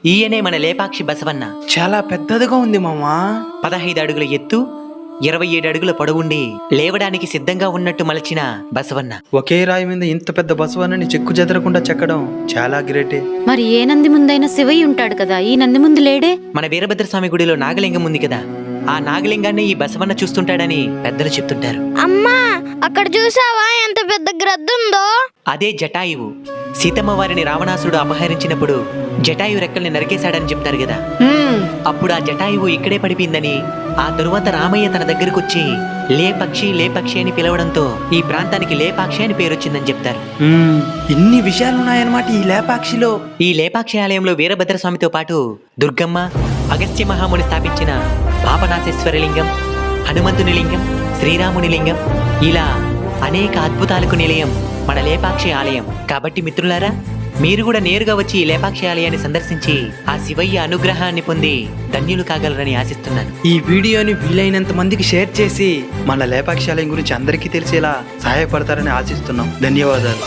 ఈయనే మన లేపాక్షి బసవన్న. చాలా పెద్దదిగా ఉంది మామా. 15 అడుగుల ఎత్తు, 27 అడుగుల పొడవుండి లేవడానికి సిద్ధంగా ఉన్నట్టు మలచిన బసవన్న. ఒకే రాయి మీద ఇంత పెద్ద బసవన్నని చెక్కు చెదరకుండా చెక్కడం చాలా గ్రేటే. మరి ఏ నంది ముందైనా శివయ్య ఉంటాడు కదా, ఈ నంది ముందు లేడే? మన వీరభద్రస్వామి గుడిలో నాగలింగం ఉంది కదా, ఆ నాగలింగాన్ని ఈ బసవన్న చూస్తుంటాడని పెద్దలు చెప్తుంటారు. అమ్మా, అక్కడ చూసావా ఎంత పెద్ద గ్రద్దుందో? అదే జటాయువు. సీతమ్మ వారిని రావణాసుడు అపహరించినప్పుడు జటాయు రెక్కల్ని నరికేశాడని చెప్తారు కదా. అప్పుడు ఆ జటాయువు ఇక్కడే పడిపోయిందని, ఆ తరువాత రామయ్య తన దగ్గరకు వచ్చి లే పక్షి అని పిలవడంతో ఈ ప్రాంతానికి లేపాక్షి అని పేరొచ్చిందని చెప్తారు. ఇన్ని విషయాలున్నాయన్నమాట ఈ లేపాక్షిలో. ఈ లేపాక్షి ఆలయంలో వీరభద్రస్వామితో పాటు దుర్గమ్మ, అగస్త్య మహాముని స్థాపించిన పాపనాశేశ్వర లింగం, హనుమంతుని లింగం, శ్రీరాముని లింగం, ఇలా అనేక అద్భుతాలకు నిలయం మన లేపాక్షి ఆలయం. కాబట్టి మిత్రులారా, మీరు కూడా నేరుగా వచ్చి ఈ లేపాక్షి ఆలయాన్ని సందర్శించి ఆ శివయ్య అనుగ్రహాన్ని పొంది ధన్యులు కాగలరని ఆశిస్తున్నాను. ఈ వీడియోని వీలైనంత మందికి షేర్ చేసి మన లేపాక్షి ఆలయం గురించి అందరికీ తెలిసేలా సహాయపడతారని ఆశిస్తున్నాం. ధన్యవాదాలు.